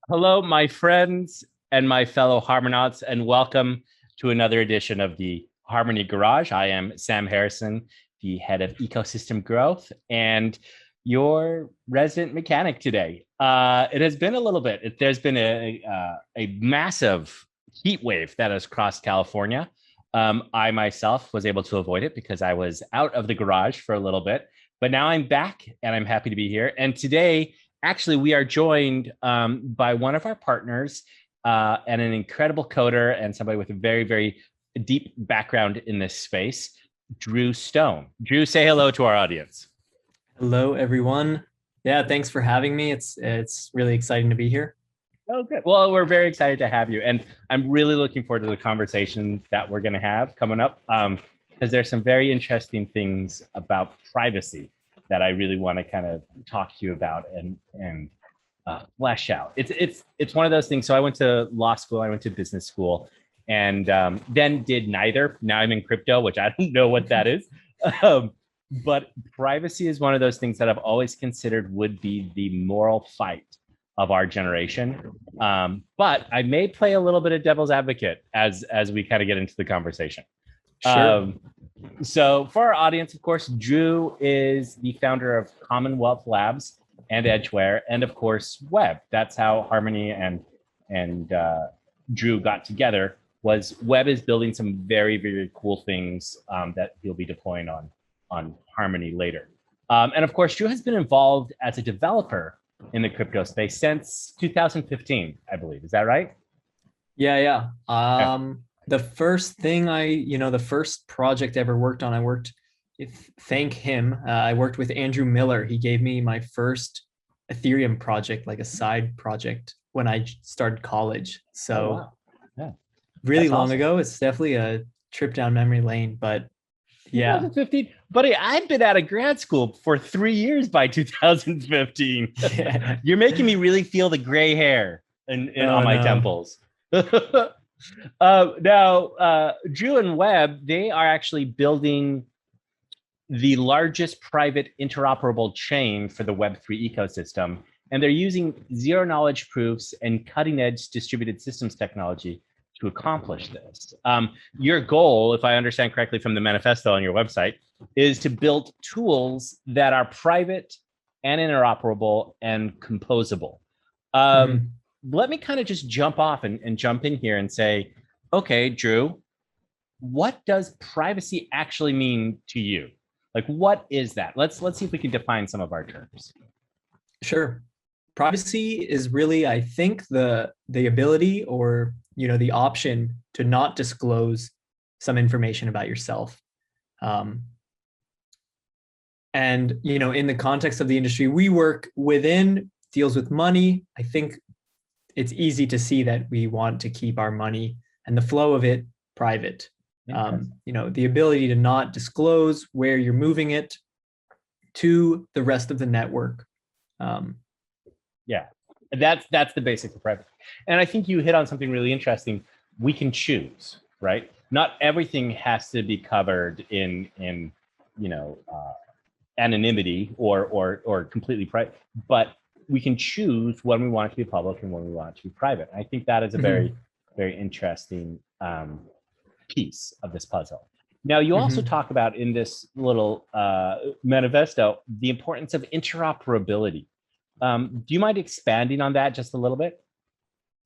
Hello, my friends and my fellow Harmonauts, and welcome to another edition of the Harmony Garage. I am Sam Harrison, the head of ecosystem growth and your resident mechanic today. It has been a little bit. There's been a massive heat wave that has crossed California. I myself was able to avoid it because I was out of the garage for a little bit, but now I'm back and I'm happy to be here. And today, actually, we are joined by one of our partners and an incredible coder and somebody with a very, very deep background in this space, Drew Stone. Drew, say hello to our audience. Hello, everyone. Yeah, thanks for having me. It's really exciting to be here. Oh, good. Well, we're very excited to have you. And I'm really looking forward to the conversation that we're going to have coming up because there's some very interesting things about privacy that I really want to kind of talk to you about and flesh out. It's one of those things. So I went to law school, I went to business school, and then did neither. Now I'm in crypto, which I don't know what that is. But privacy is one of those things that I've always considered would be the moral fight of our generation. But I may play a little bit of devil's advocate as we kind of get into the conversation. Sure. So for our audience, of course, Drew is the founder of Commonwealth Labs and Edgeware, and of course, Webb. That's how Harmony and Drew got together. Was Webb is building some very, very cool things that he'll be deploying on Harmony later. And of course, Drew has been involved as a developer in the crypto space since 2015, I believe. Is that right? Yeah. The first thing the first project I ever worked on, thank him. I worked with Andrew Miller. He gave me my first Ethereum project, like a side project when I started college. So wow. Yeah, really that's long awesome. ago. It's definitely a trip down memory lane, but yeah. 2015, buddy, I've been out of grad school for 3 years by 2015. Yeah. You're making me really feel the gray hair in on Oh my no. temples. Now, Drew and Webb, they are actually building the largest private interoperable chain for the Web3 ecosystem. And they're using zero knowledge proofs and cutting edge distributed systems technology to accomplish this. Your goal, if I understand correctly from the manifesto on your website, is to build tools that are private and interoperable and composable. Mhm. Let me kind of just jump off and jump in here and say, okay, Drew, what does privacy actually mean to you? Like, what is that? Let's see if we can define some of our terms. Sure. Privacy is really, I think, the ability or the option to not disclose some information about yourself. And in the context of the industry we work within, deals with money. I think it's easy to see that we want to keep our money and the flow of it private. The ability to not disclose where you're moving it to the rest of the network. Yeah, that's the basic of privacy. And I think you hit on something really interesting. We can choose, right? Not everything has to be covered in anonymity or completely private, but we can choose when we want it to be public and when we want it to be private. I think that is a very, very interesting piece of this puzzle. Now, you also talk about in this little manifesto the importance of interoperability. Do you mind expanding on that just a little bit?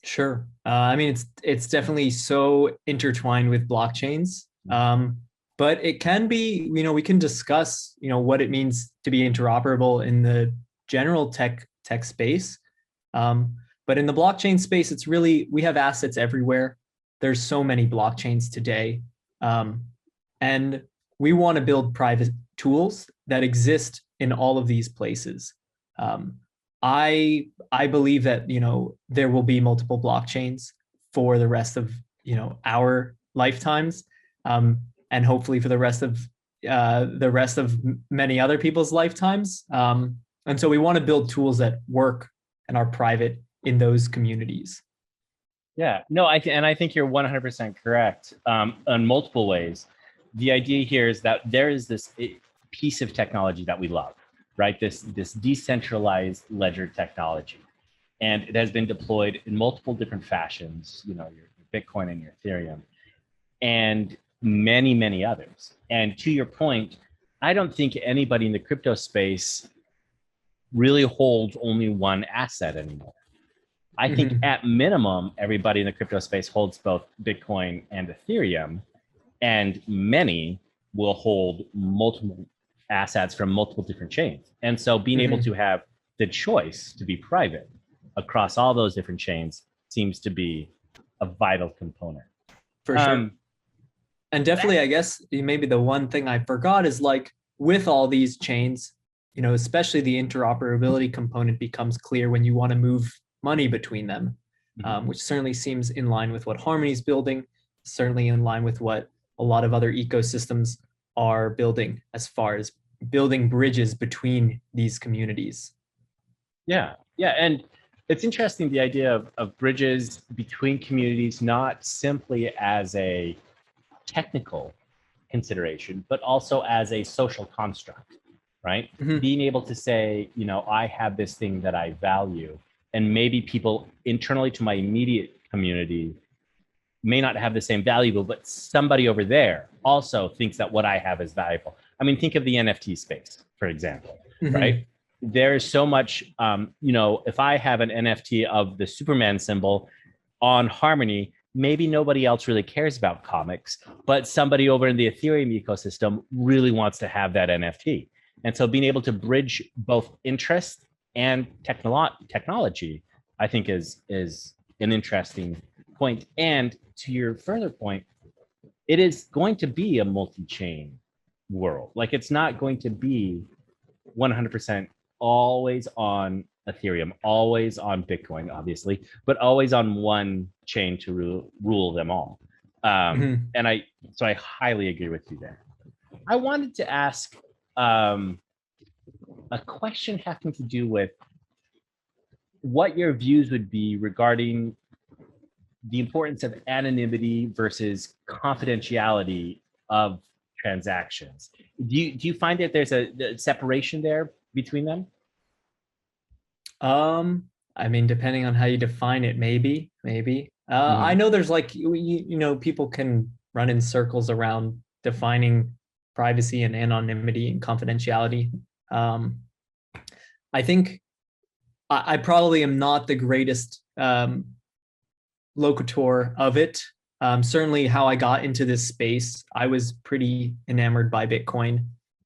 Sure. I mean, it's definitely so intertwined with blockchains, but it can be, we can discuss, what it means to be interoperable in the general tech space. But in the blockchain space, it's really, we have assets everywhere. There's so many blockchains today. And we want to build private tools that exist in all of these places. I believe that there will be multiple blockchains for the rest of our lifetimes, and hopefully for the rest of many other people's lifetimes. And so we want to build tools that work and are private in those communities. Yeah, no, I think you're 100% correct on multiple ways. The idea here is that there is this piece of technology that we love, right? This decentralized ledger technology. and it has been deployed in multiple different fashions, you know, your Bitcoin and your Ethereum, and many, many others. And to your point, I don't think anybody in the crypto space really holds only one asset anymore. I think at minimum, everybody in the crypto space holds both Bitcoin and Ethereum, and many will hold multiple assets from multiple different chains. And so being able to have the choice to be private across all those different chains seems to be a vital component. For sure. And definitely, I guess maybe the one thing I forgot is like with all these chains, you know, especially the interoperability component becomes clear when you want to move money between them, which certainly seems in line with what Harmony's building, certainly in line with what a lot of other ecosystems are building as far as building bridges between these communities. Yeah, and it's interesting, the idea of bridges between communities, not simply as a technical consideration, but also as a social construct, right? Being able to say, you know, I have this thing that I value, and maybe people internally to my immediate community may not have the same value, but somebody over there also thinks that what I have is valuable. I mean, think of the NFT space, for example, right? There's so much, you know, if I have an NFT of the Superman symbol on Harmony, maybe nobody else really cares about comics, but somebody over in the Ethereum ecosystem really wants to have that NFT. And so being able to bridge both interest and technology, I think is an interesting point. And to your further point, it is going to be a multi-chain world. Like, it's not going to be 100% always on Ethereum, always on Bitcoin, obviously, but always on one chain to rule them all. And I highly agree with you there. I wanted to ask a question having to do with what your views would be regarding the importance of anonymity versus confidentiality of transactions. Do you find that there's a separation there between them? I mean, depending on how you define it, maybe. I know there's like, you know, people can run in circles around defining privacy and anonymity and confidentiality. I think I probably am not the greatest locator of it. Certainly how I got into this space, I was pretty enamored by Bitcoin.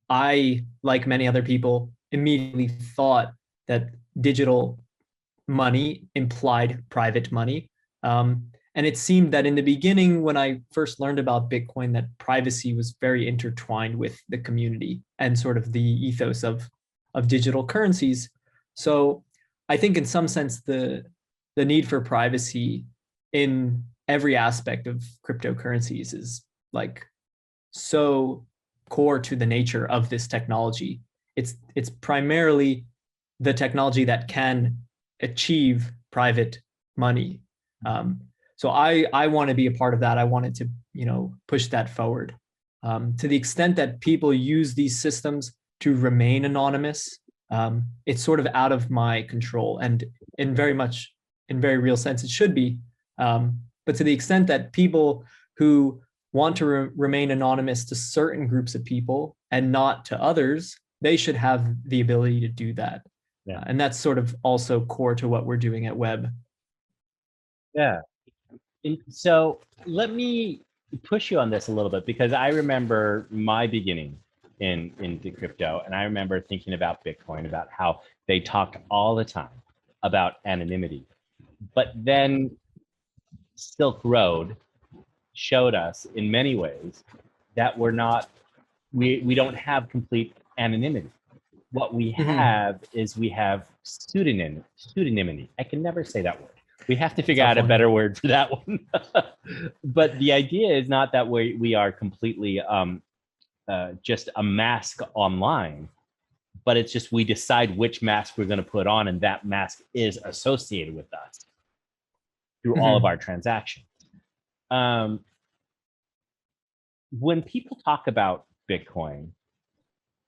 I, like many other people, immediately thought that digital money implied private money. And it seemed that in the beginning, when I first learned about Bitcoin, that privacy was very intertwined with the community and sort of the ethos of digital currencies. So I think in some sense, the need for privacy in every aspect of cryptocurrencies is like so core to the nature of this technology. It's primarily the technology that can achieve private money. So I want to be a part of that. I wanted to, you know, push that forward. To the extent that people use these systems to remain anonymous, it's sort of out of my control, and in very real sense, it should be. But to the extent that people who want to remain anonymous to certain groups of people and not to others, they should have the ability to do that. Yeah. And that's sort of also core to what we're doing at Webb. Yeah. And so let me push you on this a little bit, because I remember my beginning into crypto, and I remember thinking about Bitcoin, about how they talked all the time about anonymity. But then Silk Road showed us in many ways that we don't have complete anonymity. What we have is we have pseudonymity. I can never say that word. We have to figure out a better word for that one. But the idea is not that we are completely just a mask online, but it's just we decide which mask we're going to put on, and that mask is associated with us through all of our transactions. When people talk about Bitcoin,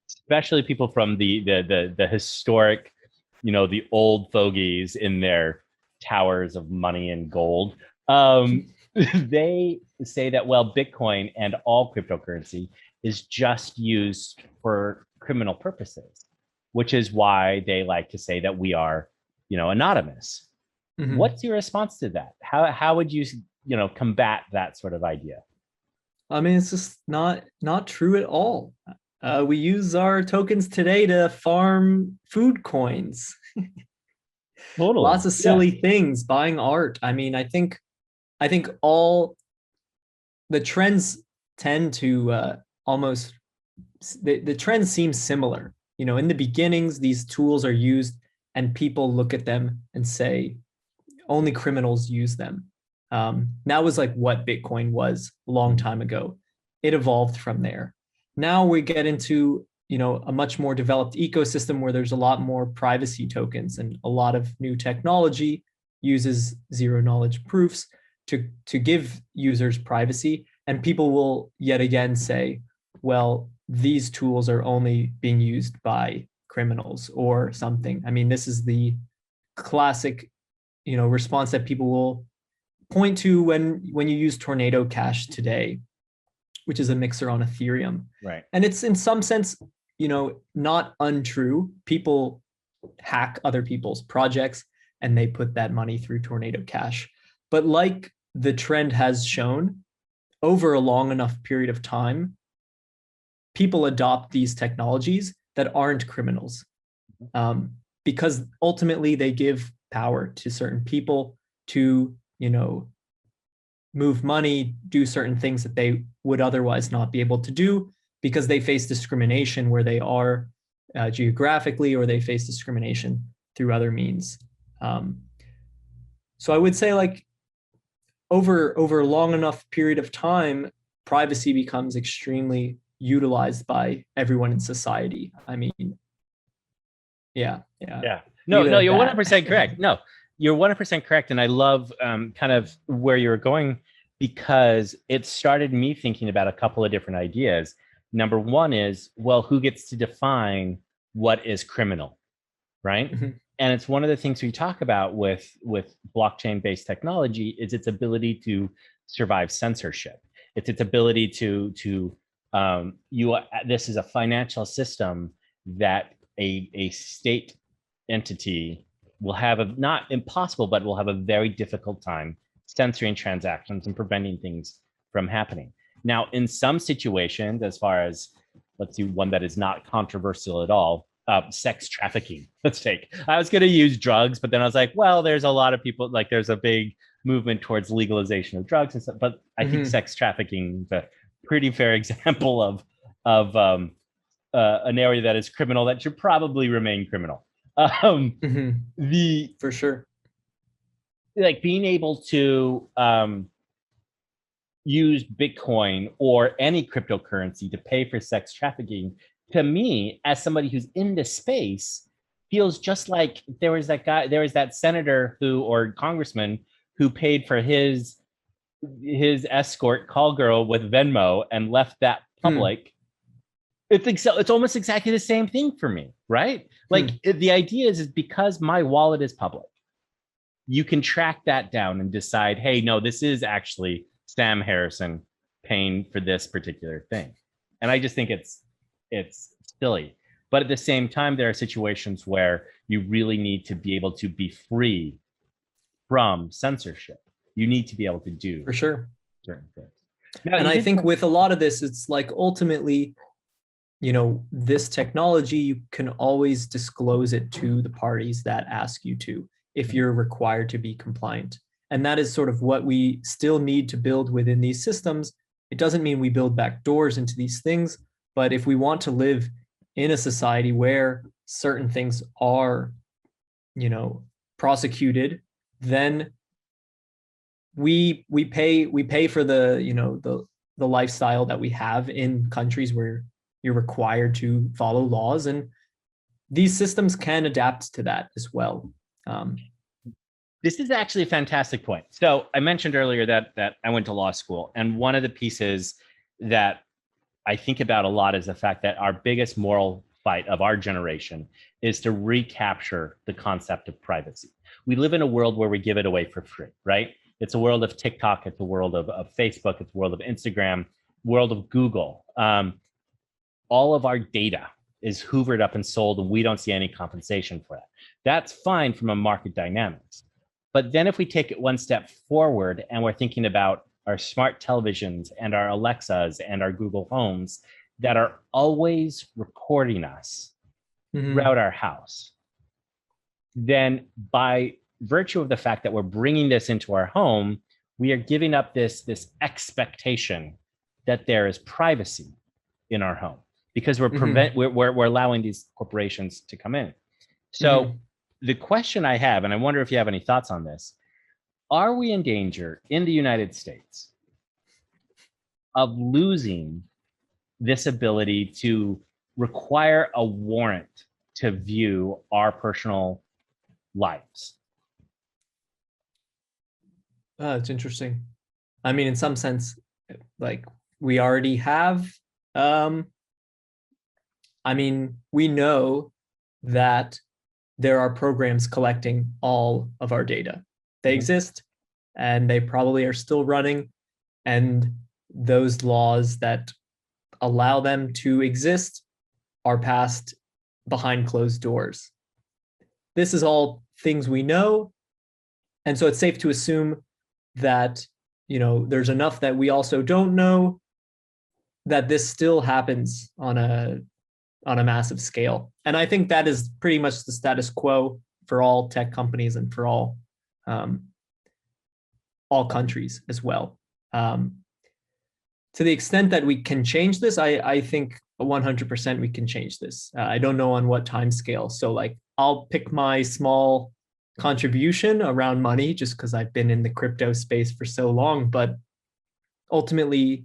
especially people from the historic, you know, the old fogies in their towers of money and gold. They say that, well, Bitcoin and all cryptocurrency is just used for criminal purposes, which is why they like to say that we are, anonymous. Mhm. What's your response to that? How would you, combat that sort of idea? I mean, it's just not true at all. We use our tokens today to farm food coins. Totally. Lots of Yeah. silly things, buying art. I mean, I think all the trends tend to almost the trends seem similar. In the beginnings, these tools are used, and people look at them and say, only criminals use them. That was like what Bitcoin was a long time ago. It evolved from there. Now we get into a much more developed ecosystem where there's a lot more privacy tokens, and a lot of new technology uses zero knowledge proofs to give users privacy. And people will yet again say, well, these tools are only being used by criminals or something. I mean, this is the classic response that people will point to when you use Tornado Cash today, which is a mixer on Ethereum. Right. And it's in some sense, not untrue. People hack other people's projects and they put that money through Tornado Cash. But like the trend has shown, over a long enough period of time, people adopt these technologies that aren't criminals, because ultimately they give power to certain people to, move money, do certain things that they would otherwise not be able to do because they face discrimination where they are geographically, or they face discrimination through other means. So I would say, like, over a long enough period of time, privacy becomes extremely utilized by everyone in society. I mean, yeah. No, Leave it no, at you're that. 100% correct. No, you're 100% correct. And I love kind of where you were going, because it started me thinking about a couple of different ideas. Number one is, well, who gets to define what is criminal, right? Mhm. And it's one of the things we talk about with blockchain-based technology is its ability to survive censorship. It's its ability to this is a financial system that a state entity will have a, not impossible, but will have a very difficult time censoring transactions and preventing things from happening. Now, in some situations, as far as, let's see, one that is not controversial at all, sex trafficking. Let's take. I was going to use drugs, but then I was like, well, there's a lot of people, like there's a big movement towards legalization of drugs and stuff. But I think sex trafficking is a pretty fair example of an area that is criminal that should probably remain criminal. For sure. Like being able to use Bitcoin or any cryptocurrency to pay for sex trafficking, to me, as somebody who's in this space, feels just like there was that senator or congressman who paid for his escort call girl with Venmo and left that public. It's almost exactly the same thing for me, right? Like the idea is because my wallet is public, you can track that down and decide, hey, no, this is actually Sam Harrison paying for this particular thing. And I just think it's silly. But at the same time, there are situations where you really need to be able to be free from censorship. You need to be able to do For sure. certain things. Now, and I think with a lot of this, it's like ultimately, this technology, you can always disclose it to the parties that ask you to, if you're required to be compliant. And that is sort of what we still need to build within these systems. It doesn't mean we build back doors into these things, but if we want to live in a society where certain things are, prosecuted, then we pay for the lifestyle that we have in countries where you're required to follow laws, and these systems can adapt to that as well. This is actually a fantastic point. So I mentioned earlier that I went to law school, and one of the pieces that I think about a lot is the fact that our biggest moral fight of our generation is to recapture the concept of privacy. We live in a world where we give it away for free, right? It's a world of TikTok, it's a world of Facebook, it's a world of Instagram, world of Google. All of our data is hoovered up and sold, and we don't see any compensation for that. That's fine from a market dynamics. But then if we take it one step forward and we're thinking about our smart televisions and our Alexas and our Google Homes that are always recording us throughout our house, then by virtue of the fact that we're bringing this into our home, we are giving up this expectation that there is privacy in our home, because we're allowing these corporations to come in. So the question I have, and I wonder if you have any thoughts on this, are we in danger in the United States of losing this ability to require a warrant to view our personal lives? It's interesting. I mean, in some sense, like we already have. I mean, we know that there are programs collecting all of our data. They exist, and they probably are still running. And those laws that allow them to exist are passed behind closed doors. This is all things we know. And so it's safe to assume that, you know, there's enough that we also don't know that this still happens on a massive scale. And I think that is pretty much the status quo for all tech companies and for all countries as well. To the extent that we can change this, I think 100% we can change this. I don't know on what time scale. So like, I'll pick my small contribution around money just because I've been in the crypto space for so long. But ultimately,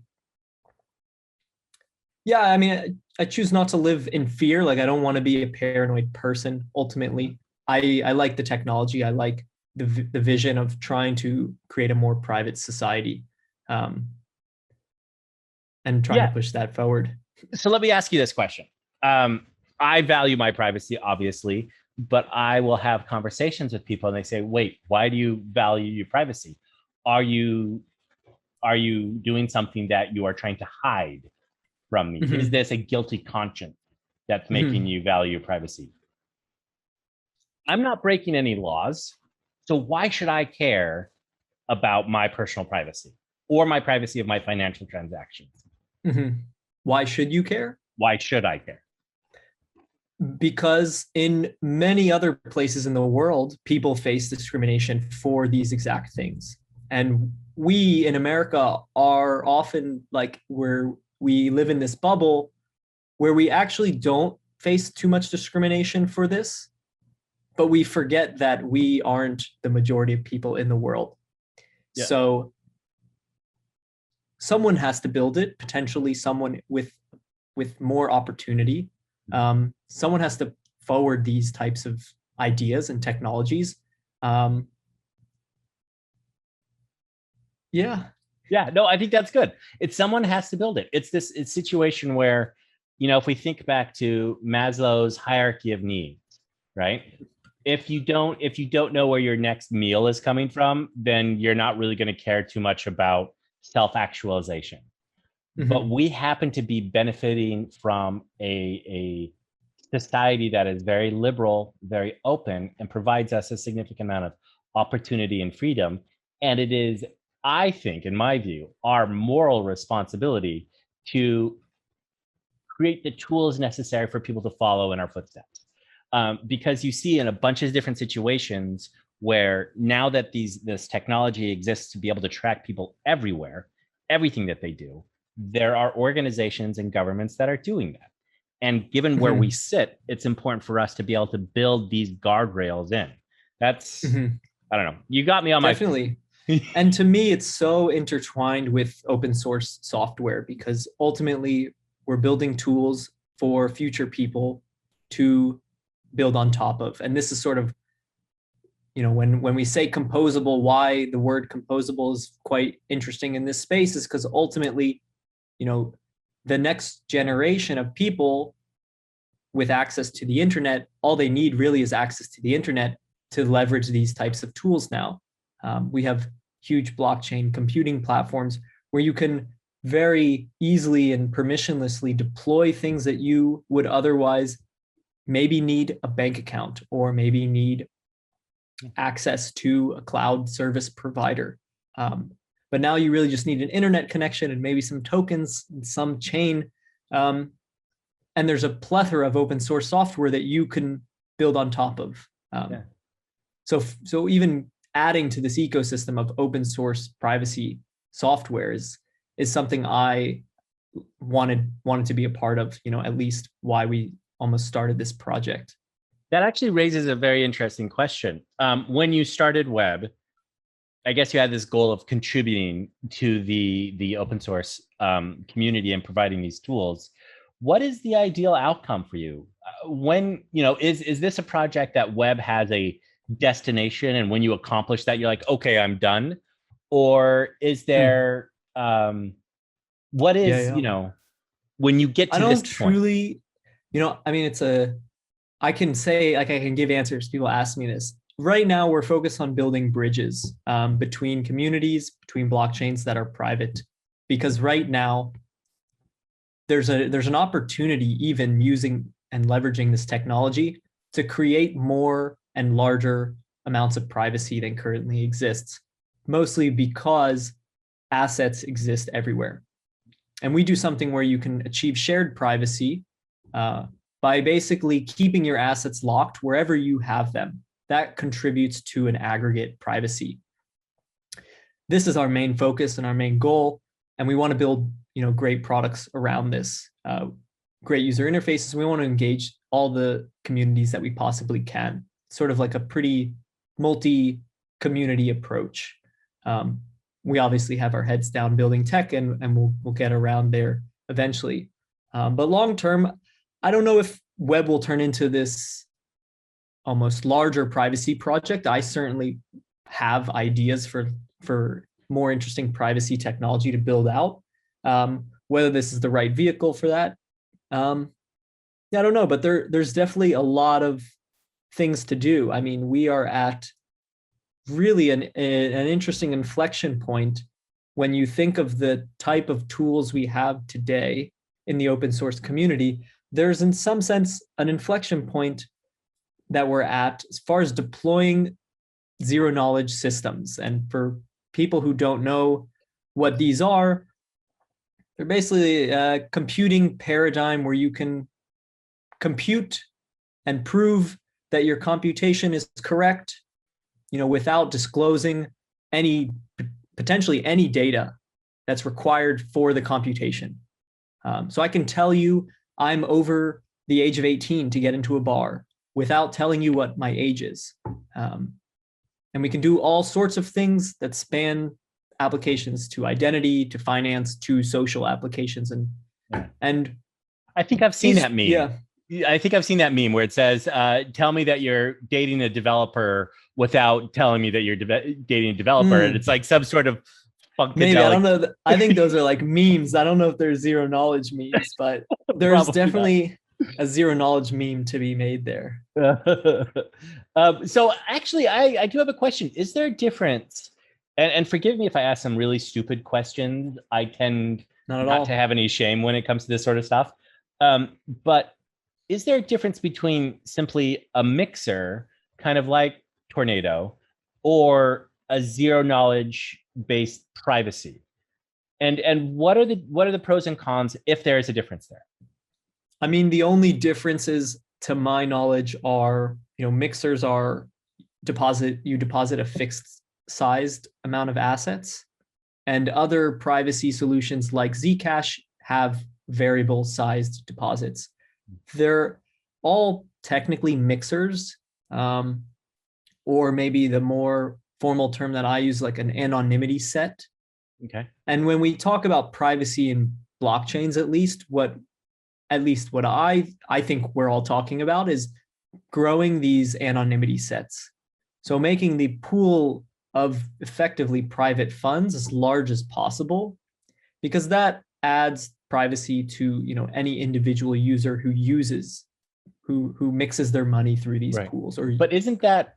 yeah, I mean, I choose not to live in fear. Like, I don't want to be a paranoid person. Ultimately, I like the technology. I like the vision of trying to create a more private society, and trying to push that forward. So let me ask you this question. I value my privacy, obviously, but I will have conversations with people and they say, wait, why do you value your privacy? Are you doing something that you are trying to hide from me? Is this a guilty conscience that's making you value your privacy? I'm not breaking any laws, so why should I care about my personal privacy or my privacy of my financial transactions? Why should you care? Why should I care? Because in many other places in the world, people face discrimination for these exact things. And we in America are often like, we live in this bubble where we actually don't face too much discrimination for this, but we forget that we aren't the majority of people in the world. Yeah. So someone has to build it, potentially someone with more opportunity. Someone has to forward these types of ideas and technologies. No, I think that's good. It's someone has to build it. It's situation where, you know, if we think back to Maslow's hierarchy of needs, right? If you don't know where your next meal is coming from, then you're not really going to care too much about self-actualization. But we happen to be benefiting from a society that is very liberal, very open, and provides us a significant amount of opportunity and freedom. And it is, I think, in my view, our moral responsibility to create the tools necessary for people to follow in our footsteps. Because you see in a bunch of different situations where now that this technology exists to be able to track people everywhere, everything that they do, there are organizations and governments that are doing that. And given where we sit, it's important for us to be able to build these guardrails in. That's, I don't know. You got me on Definitely. And to me, it's so intertwined with open source software, because ultimately we're building tools for future people to build on top of. And this is sort of, you know, when we say composable, why the word composable is quite interesting in this space is because ultimately, you know, the next generation of people with access to the internet, all they need really is access to the internet to leverage these types of tools now. We have huge blockchain computing platforms where you can very easily and permissionlessly deploy things that you would otherwise maybe need a bank account or maybe need access to a cloud service provider. But now you really just need an internet connection and maybe some tokens, some chain. And there's a plethora of open source software that you can build on top of. So even adding to this ecosystem of open source privacy software is something I wanted to be a part of, at least why we almost started this project. That actually raises a very interesting question. When you started Webb, I guess you had this goal of contributing to the open source community and providing these tools. What is the ideal outcome for you? When, is this a project that Webb has a destination, and when you accomplish that, you're like, okay, I'm done? Or is there, what is, when you get to I this don't truly, I can say, like, I can give answers. People ask me this. Right now, we're focused on building bridges between communities, between blockchains that are private, because right now there's an opportunity, even using and leveraging this technology, to create more and larger amounts of privacy than currently exists, mostly because assets exist everywhere. And we do something where you can achieve shared privacy by basically keeping your assets locked wherever you have them. That contributes to an aggregate privacy. This is our main focus and our main goal, and we want to build, great products around this, great user interfaces. We want to engage all the communities that we possibly can, sort of like a pretty multi-community approach. We obviously have our heads down building tech, and we'll get around there eventually. But long term, I don't know if Webb will turn into this almost larger privacy project. I certainly have ideas for more interesting privacy technology to build out. Whether this is the right vehicle for that, I don't know, but there's definitely a lot of things to do. I mean, we are at really an interesting inflection point when you think of the type of tools we have today in the open source community. There's, in some sense, an inflection point that we're at as far as deploying zero knowledge systems. And for people who don't know what these are, they're basically a computing paradigm where you can compute and prove that your computation is correct, without disclosing potentially any data that's required for the computation. So I can tell you I'm over the age of 18 to get into a bar without telling you what my age is. And we can do all sorts of things that span applications to identity, to finance, to social applications. And I think I've seen that meme. Yeah. I think I've seen that meme where it says, tell me that you're dating a developer without telling me that you're dating a developer. And it's like some sort of funkadelic. Maybe, I don't know. I think those are like memes. I don't know if they're zero knowledge memes, but there's definitely a zero knowledge meme to be made there. So actually, I do have a question. Is there a difference? And forgive me if I ask some really stupid questions. I tend not to have any shame when it comes to this sort of stuff. But is there a difference between simply a mixer, kind of like Tornado, or a zero knowledge based privacy? And what are the pros and cons if there is a difference there? I mean, the only differences, to my knowledge, are, mixers are you deposit a fixed sized amount of assets, and other privacy solutions like Zcash have variable sized deposits. They're all technically mixers, or maybe the more formal term that I use, like an anonymity set. Okay. And when we talk about privacy in blockchains, at least what I think we're all talking about is growing these anonymity sets. So making the pool of effectively private funds as large as possible, because that adds privacy to any individual user who uses who mixes their money through these Right. pools. Or But isn't that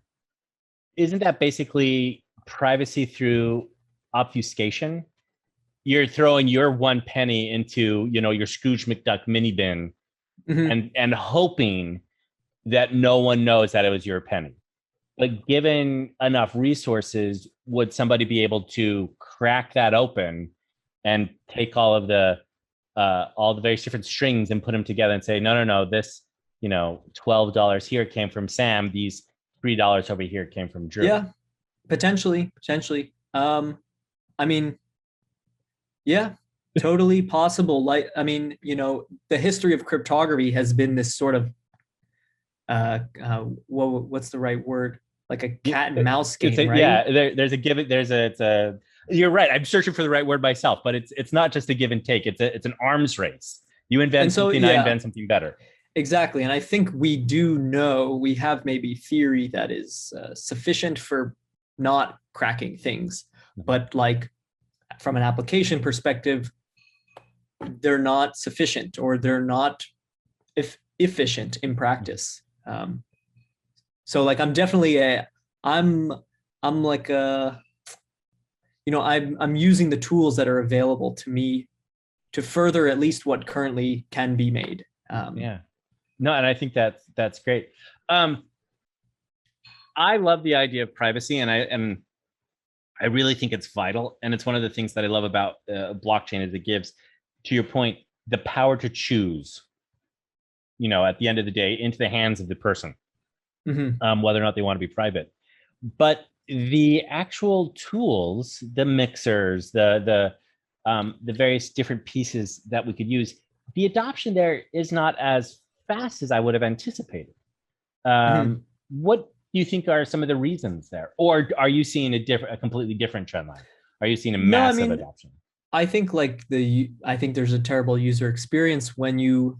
basically privacy through obfuscation? You're throwing your 1 penny into, your Scrooge McDuck mini bin Mhm. and hoping that no one knows that it was your penny. But given enough resources, would somebody be able to crack that open and take all the various different strings and put them together and say, no, this, $12 here came from Sam. These $3 over here came from Drew. Yeah, potentially. I mean, yeah, totally possible. Like, I mean, the history of cryptography has been this sort of what's the right word? Like a cat and mouse game, right? Yeah, you're right. I'm searching for the right word myself, but it's not just a give and take. It's an arms race. You invent something, I invent something better. Exactly. And I think we have maybe theory that is sufficient for not cracking things, but like from an application perspective, they're not sufficient, or they're not efficient in practice. So like I'm using the tools that are available to me to further at least what currently can be made. Yeah. No, and I think that's great. I love the idea of privacy, and I really think it's vital. And it's one of the things that I love about blockchain is it gives, to your point, the power to choose, at the end of the day, into the hands of the person, whether or not they want to be private. But the actual tools, the mixers, the various different pieces that we could use, the adoption there is not as fast as I would have anticipated. What do you think are some of the reasons there? Or are you seeing a completely different trend line? Are you seeing a massive adoption? I think there's a terrible user experience when you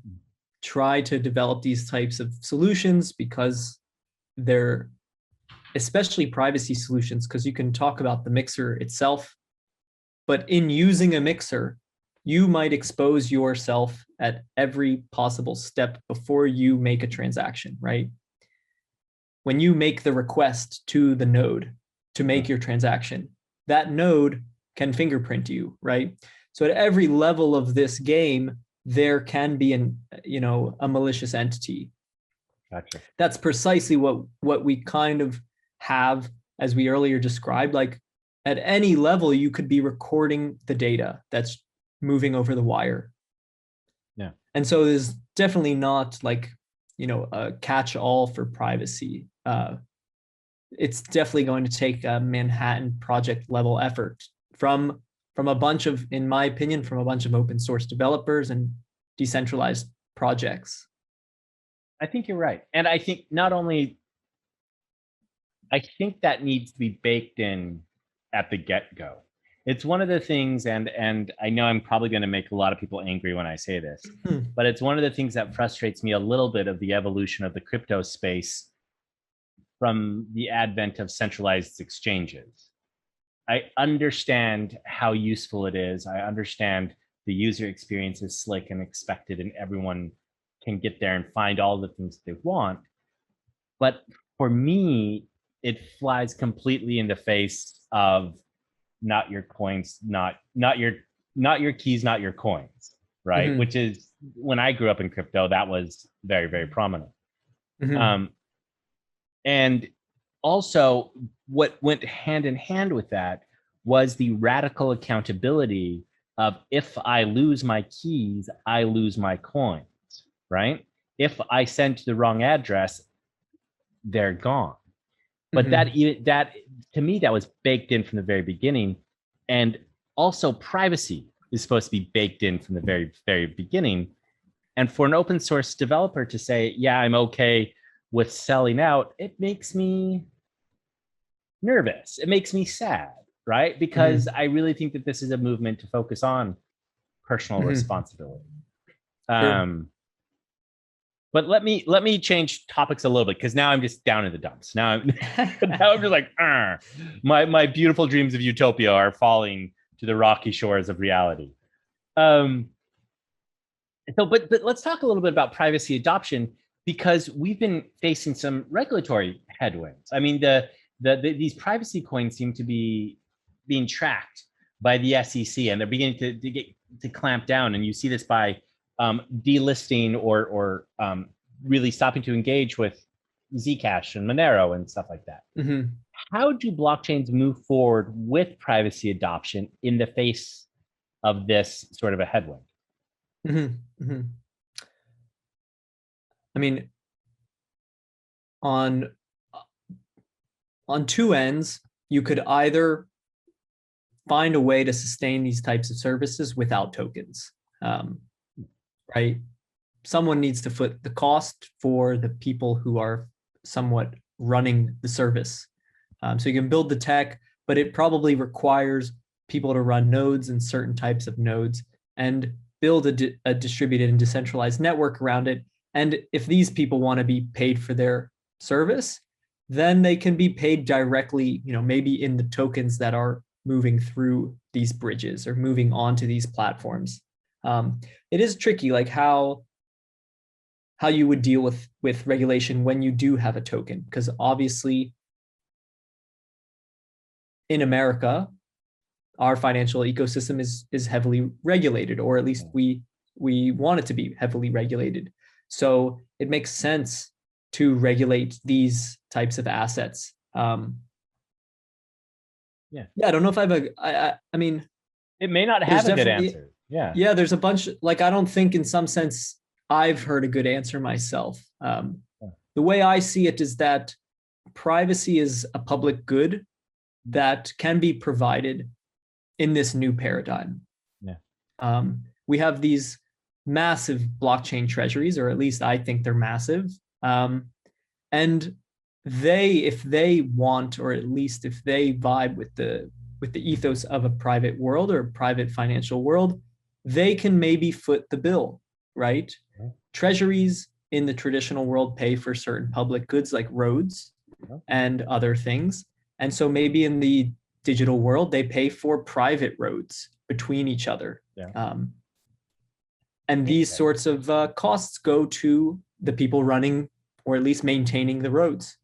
try to develop these types of solutions, because they're, especially privacy solutions, because you can talk about the mixer itself, but in using a mixer, you might expose yourself at every possible step before you make a transaction, right? When you make the request to the node to make your transaction, that node can fingerprint you, right? So at every level of this game, there can be a malicious entity. Gotcha. That's precisely what we kind of have, as we earlier described. Like at any level, you could be recording the data that's moving over the wire. Yeah. And so there's definitely not like, a catch-all for privacy. It's definitely going to take a Manhattan Project level effort from a bunch of, in my opinion, from a bunch of open source developers and decentralized projects. I think you're right. And I think I think that needs to be baked in at the get-go. It's one of the things, and I know I'm probably going to make a lot of people angry when I say this, but it's one of the things that frustrates me a little bit of the evolution of the crypto space from the advent of centralized exchanges. I understand how useful it is. I understand the user experience is slick and expected, and everyone can get there and find all the things they want. But for me, it flies completely in the face of not your coins, not your keys, not your coins, right? Which is, when I grew up in crypto, that was very, very prominent. And also what went hand in hand with that was the radical accountability of, if I lose my keys, I lose my coins, right? If I send to the wrong address, they're gone. But that to me, that was baked in from the very beginning. And also privacy is supposed to be baked in from the very, very beginning. And for an open source developer to say, yeah, I'm okay with selling out, it makes me nervous. It makes me sad, right? Because I really think that this is a movement to focus on personal responsibility. Sure. But let me change topics a little bit, because now I'm just down in the dumps. Now I'm just like, my beautiful dreams of utopia are falling to the rocky shores of reality. But let's talk a little bit about privacy adoption. because we've been facing some regulatory headwinds. I mean, these privacy coins seem to be being tracked by the SEC, and they're beginning to clamp down. And you see this by delisting or really stopping to engage with Zcash and Monero and stuff like that. Mm-hmm. How do blockchains move forward with privacy adoption in the face of this sort of a headwind? Mm-hmm. Mm-hmm. I mean, on two ends, you could either find a way to sustain these types of services without tokens, right? Someone needs to foot the cost for the people who are somewhat running the service. So you can build the tech, but it probably requires people to run nodes and certain types of nodes and build a distributed and decentralized network around it. And if these people want to be paid for their service, then they can be paid directly, maybe in the tokens that are moving through these bridges or moving onto these platforms. It is tricky, like how you would deal with regulation when you do have a token, because obviously in America, our financial ecosystem is heavily regulated, or at least we want it to be heavily regulated. So it makes sense to regulate these types of assets. I don't know if I mean, it may not have a good answer. Yeah, there's a bunch, like, I don't think in some sense I've heard a good answer myself. The way I see it is that privacy is a public good that can be provided in this new paradigm. We have these massive blockchain treasuries, or at least I think they're massive. And if they want, or at least if they vibe with the ethos of a private world or private financial world, they can maybe foot the bill, right? Treasuries in the traditional world pay for certain public goods like roads and other things. And so maybe in the digital world, they pay for private roads between each other. And these sorts of costs go to the people running, or at least maintaining, the roads.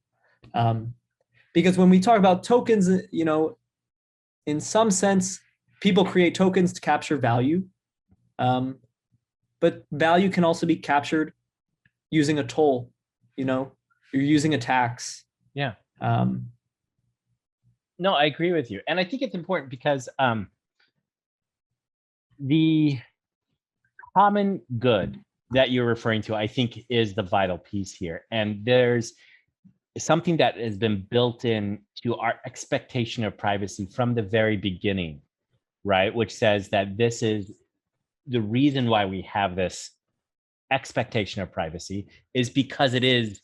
Because when we talk about tokens, in some sense, people create tokens to capture value. But value can also be captured using a toll, you're using a tax. No, I agree with you. And I think it's important because the common good that you're referring to, I think, is the vital piece here. And there's something that has been built in to our expectation of privacy from the very beginning, right? Which says that this is the reason why we have this expectation of privacy is because it is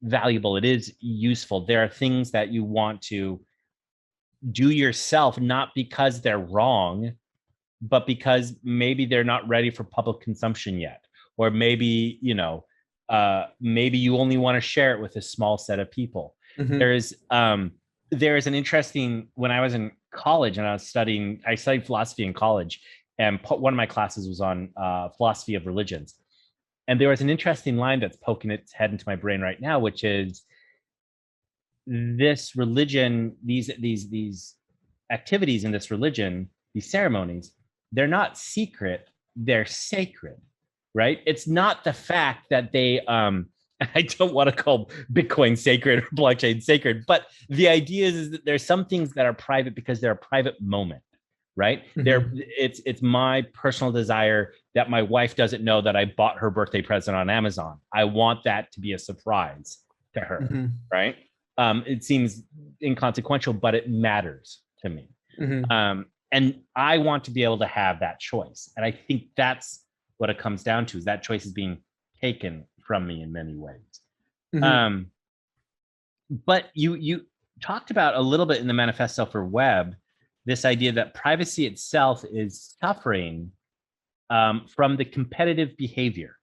valuable, it is useful. There are things that you want to do yourself, not because they're wrong, but because maybe they're not ready for public consumption yet, or maybe maybe you only want to share it with a small set of people. There is an interesting, when I was in college and I studied philosophy in college, and one of my classes was on philosophy of religions, and there was an interesting line that's poking its head into my brain right now, which is this religion, these activities in this religion, these ceremonies, they're not secret, they're sacred, right? It's not the fact that they I don't want to call Bitcoin sacred or blockchain sacred, but the idea is that there's some things that are private because they're a private moment, right? It's my personal desire that my wife doesn't know that I bought her birthday present on Amazon. I want that to be a surprise to her, right? It seems inconsequential, but it matters to me. And I want to be able to have that choice. And I think that's what it comes down to, is that choice is being taken from me in many ways. But you talked about a little bit in the manifesto for Webb, this idea that privacy itself is suffering from the competitive behavior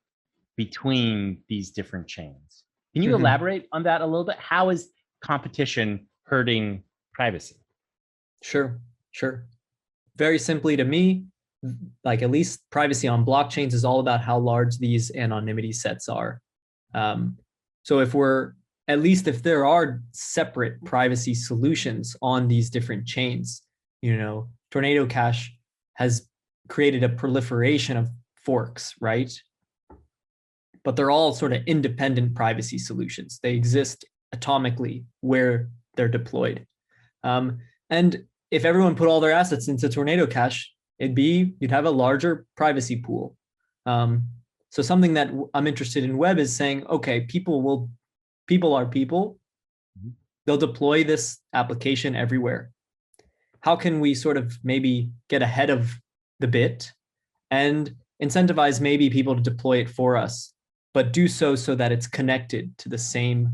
between these different chains. Can you elaborate on that a little bit? How is competition hurting privacy? Sure. Very simply, to me, like, at least privacy on blockchains is all about how large these anonymity sets are. So if there are separate privacy solutions on these different chains, Tornado Cash has created a proliferation of forks, right? But they're all sort of independent privacy solutions. They exist atomically where they're deployed. And if everyone put all their assets into Tornado Cash, you'd have a larger privacy pool. So something that I'm interested in Webb is saying, okay, people are people. They'll deploy this application everywhere. How can we sort of maybe get ahead of the bit and incentivize maybe people to deploy it for us, but do so that it's connected to the same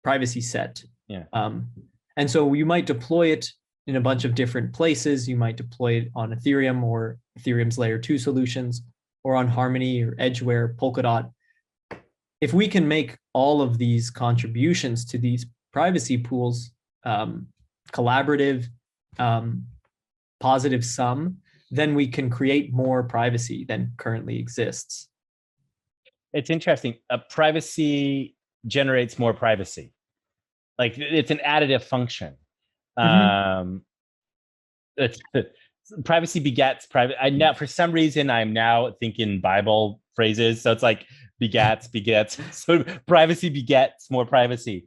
privacy set. Yeah. And so you might deploy it in a bunch of different places. You might deploy it on Ethereum or Ethereum's layer 2 solutions, or on Harmony or Edgeware, Polkadot. If we can make all of these contributions to these privacy pools collaborative, positive sum, then we can create more privacy than currently exists. It's interesting. Privacy generates more privacy. Like, it's an additive function. It's privacy begets private. For some reason, I'm now thinking Bible phrases. So it's like begets. So privacy begets more privacy.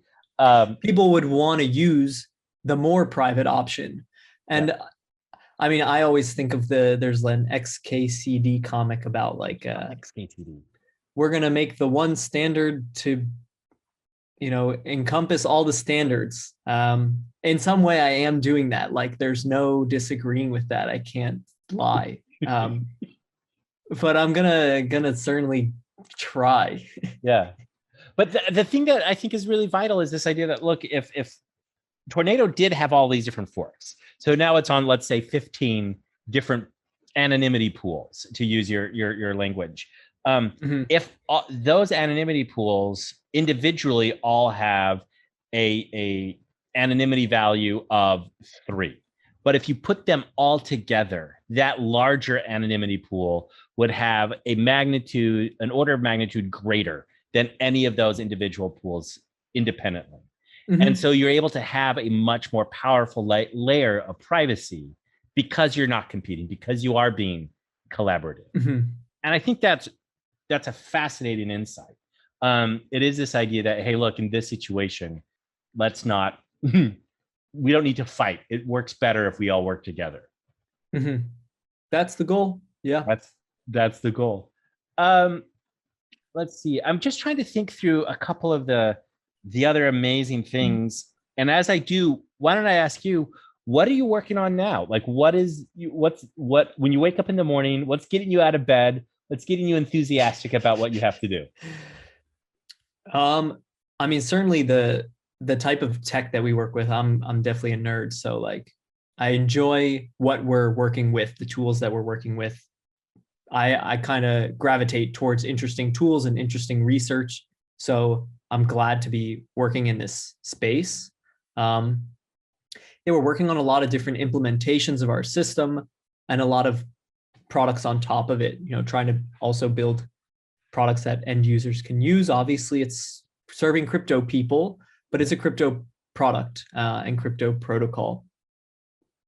People would want to use the more private option. And I mean, I always think of there's an XKCD comic about like XKCD. We're going to make the one standard to, encompass all the standards. In some way, I am doing that. Like, there's no disagreeing with that. I can't lie. But I'm gonna certainly try. Yeah. But the thing that I think is really vital is this idea that, look, if Tornado did have all these different forks, so now it's on, let's say, 15 different anonymity pools, to use your language. If those anonymity pools individually all have a anonymity value of 3, but if you put them all together, that larger anonymity pool would have an order of magnitude greater than any of those individual pools independently. And so you're able to have a much more powerful layer of privacy because you're not competing, because you are being collaborative. And I think that's a fascinating insight. It is this idea that, hey, look, in this situation, let's not, we don't need to fight. It works better if we all work together. That's the goal. Yeah. That's the goal. Let's see. I'm just trying to think through a couple of the other amazing things. And as I do, why don't I ask you, what are you working on now? Like, when you wake up in the morning, what's getting you out of bed? What's getting you enthusiastic about what you have to do? I mean, certainly the type of tech that we work with, I'm definitely a nerd. So like, I enjoy what we're working with, the tools that we're working with. I kind of gravitate towards interesting tools and interesting research. So I'm glad to be working in this space. We're working on a lot of different implementations of our system and a lot of products on top of it, trying to also build products that end users can use. Obviously, it's serving crypto people, but it's a crypto product and crypto protocol.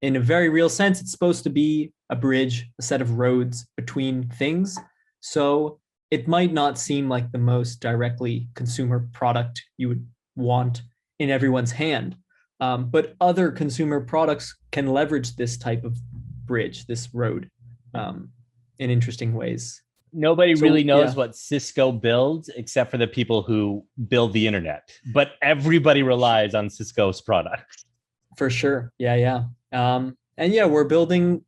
In a very real sense, it's supposed to be a bridge, a set of roads between things. So it might not seem like the most directly consumer product you would want in everyone's hand. But other consumer products can leverage this type of bridge, this road, in interesting ways. Nobody really knows what Cisco builds except for the people who build the internet, but everybody relies on Cisco's products. For sure. Yeah. And we're building,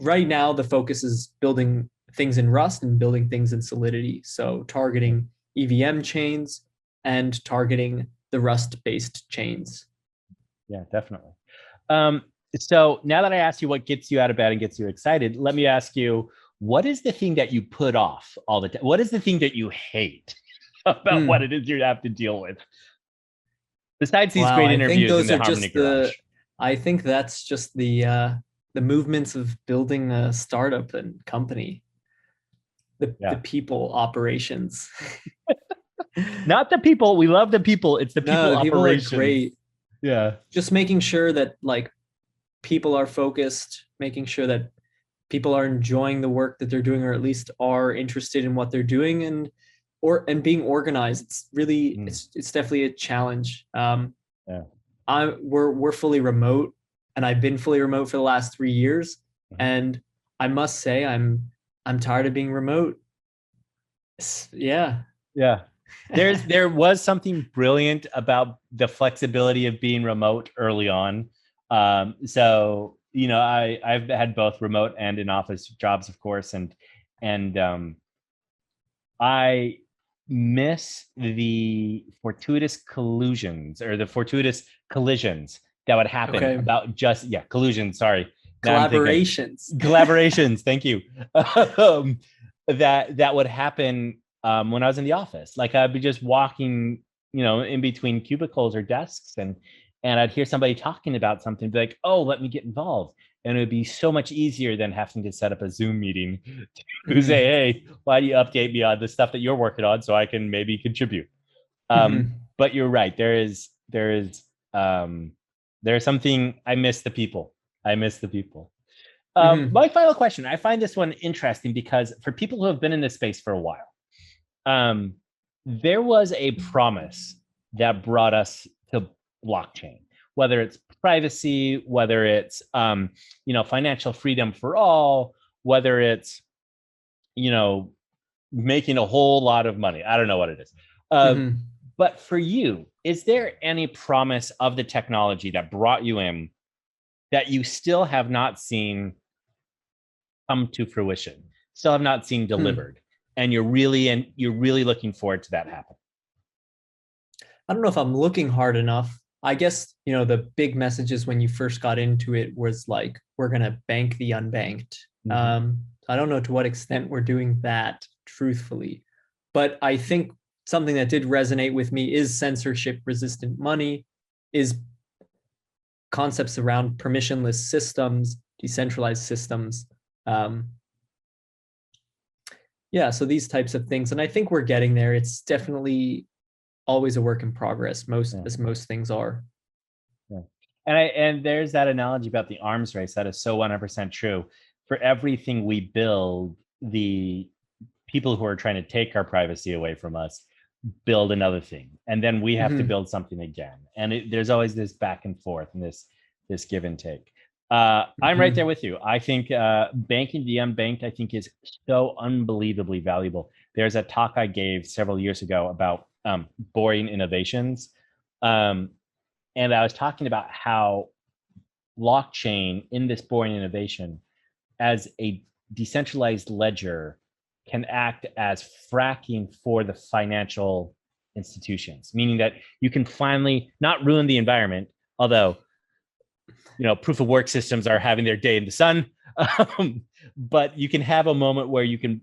right now, the focus is building things in Rust and building things in Solidity. So targeting EVM chains and targeting the Rust-based chains. Yeah, definitely. So now that I asked you what gets you out of bed and gets you excited, let me ask you, what is the thing that you put off all the time? What is the thing that you hate about what it is you have to deal with? Besides these great interviews in the Harmony Garage. I think that's just the movements of building a startup and company. The people operations. Not the people. We love the people. It's the No, people the people are operations. great. Yeah. Just making sure that like people are focused, making sure that people are enjoying the work that they're doing, or at least are interested in what they're doing, and being organized. It's really it's definitely a challenge. Yeah. We're fully remote, and I've been fully remote for the last 3 years, and I must say I'm tired of being remote. Yeah. Yeah. There was something brilliant about the flexibility of being remote early on. So I've had both remote and in office jobs, of course, and I miss the fortuitous collusions or the fortuitous collisions that would happen Okay. about just collusions. Sorry, now I'm thinking Collaborations. collaborations. Thank you. That would happen when I was in the office. Like I'd be just walking, in between cubicles or desks, and I'd hear somebody talking about something, be like, "Oh, let me get involved." And it would be so much easier than having to set up a Zoom meeting to say, "Hey, why do you update me on the stuff that you're working on so I can maybe contribute?" But you're right. There's something. I miss the people. I miss the people. My final question. I find this one interesting because for people who have been in this space for a while, there was a promise that brought us to blockchain, whether it's privacy, whether it's financial freedom for all, whether it's making a whole lot of money. I don't know what it is. But for you, is there any promise of the technology that brought you in that you still have not seen come to fruition, still have not seen delivered, and you're really looking forward to that happening? I don't know if I'm looking hard enough. I guess, the big messages when you first got into it was like, we're going to bank the unbanked. I don't know to what extent we're doing that, truthfully. But I think something that did resonate with me is censorship resistant money, is concepts around permissionless systems, decentralized systems. So these types of things. And I think we're getting there. It's definitely always a work in progress, as most things are. Yeah. And there's that analogy about the arms race that is so 100% true. For everything we build, the people who are trying to take our privacy away from us build another thing, and then we have to build something again. And there's always this back and forth and this give and take. I'm right there with you. I think banking the unbanked, I think, is so unbelievably valuable. There's a talk I gave several years ago about boring innovations. And I was talking about how blockchain in this boring innovation as a decentralized ledger can act as fracking for the financial institutions, meaning that you can finally not ruin the environment, although proof of work systems are having their day in the sun. But you can have a moment where you can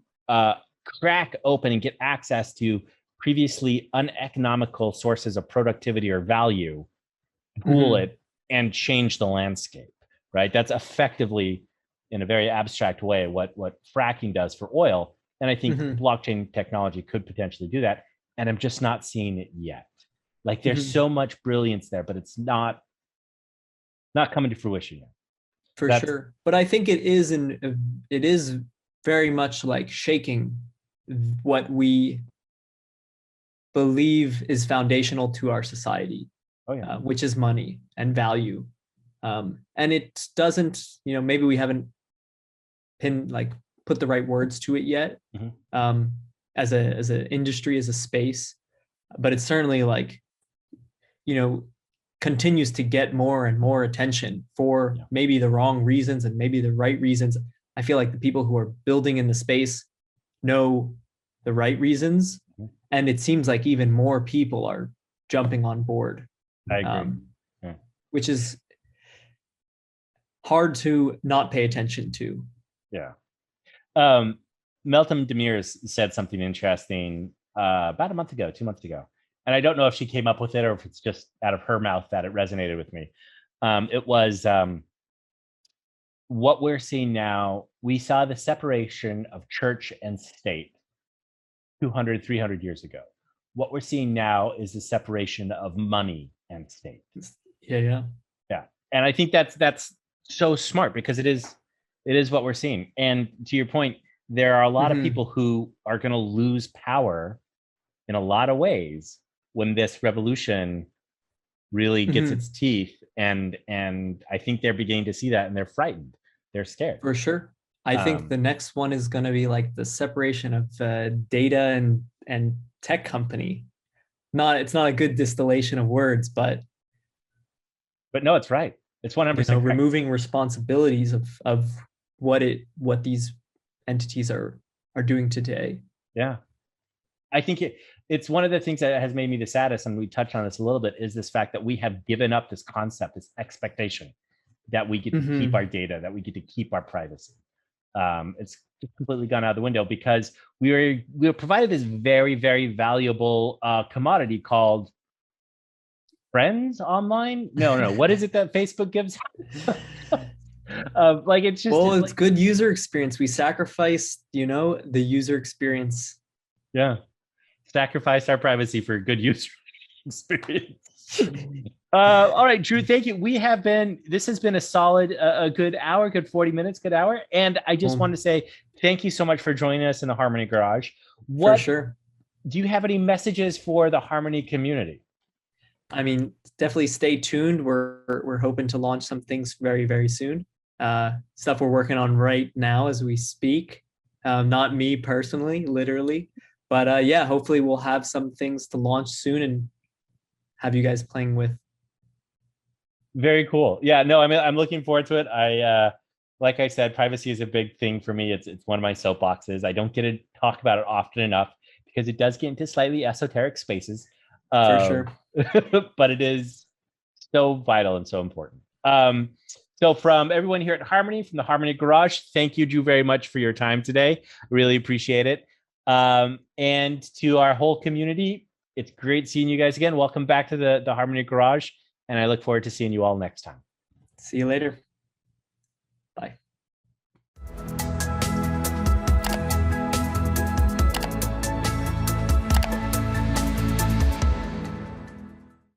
crack open and get access to previously uneconomical sources of productivity or value, pool it, and change the landscape, right? That's effectively, in a very abstract way, what fracking does for oil. And I think blockchain technology could potentially do that. And I'm just not seeing it yet. Like there's so much brilliance there, but it's not coming to fruition yet. For sure. But I think it is very much like shaking what we believe is foundational to our society, which is money and value. And it doesn't, maybe we haven't put the right words to it yet, as an industry, as a space, but it's certainly continues to get more and more attention for maybe the wrong reasons and maybe the right reasons. I feel like the people who are building in the space know the right reasons, and it seems like even more people are jumping on board. I agree. Which is hard to not pay attention to. Yeah. Meltem Demir's said something interesting about a month ago, 2 months ago. And I don't know if she came up with it or if it's just out of her mouth that it resonated with me. It was what we're seeing now. We saw the separation of church and state 200, 300 years ago. what we're seeing now is the separation of money and state. Yeah. And I think that's so smart, because it is what we're seeing. And to your point, there are a lot of people who are going to lose power in a lot of ways when this revolution really gets its teeth. And I think they're beginning to see that, and they're frightened. They're scared. For sure. I think the next one is going to be like the separation of data and tech company. It's not a good distillation of words, but no, it's right. It's 100% removing responsibilities of what these entities are doing today. Yeah. I think it's one of the things that has made me the saddest, and we touched on this a little bit, is this fact that we have given up this concept, this expectation that we get to keep our data, that we get to keep our privacy. It's completely gone out the window, because we were provided this very, very valuable commodity called friends online. No. What is it that Facebook gives? Like, it's just, well, it's good user experience. We sacrificed, the user experience. Yeah. Sacrifice our privacy for good user experience. All right, Drew, thank you. This has been a solid, a good hour, good 40 minutes, good hour. And I just want to say thank you so much for joining us in the Harmony Garage. For sure. Do you have any messages for the Harmony community? I mean, definitely stay tuned. We're hoping to launch some things very, very soon. Stuff we're working on right now as we speak. Not me personally, literally. But yeah, hopefully we'll have some things to launch soon and have you guys playing with. Very cool. Yeah, no, I'm looking forward to it. Like I said, privacy is a big thing for me. It's one of my soapboxes. I don't get to talk about it often enough, because it does get into slightly esoteric spaces. For sure. But it is so vital and so important. So from everyone here at Harmony, from the Harmony Garage, thank you, Drew, very much for your time today. I really appreciate it. And to our whole community, it's great seeing you guys again. Welcome back to the Harmony Garage, and I look forward to seeing you all next time. See you later.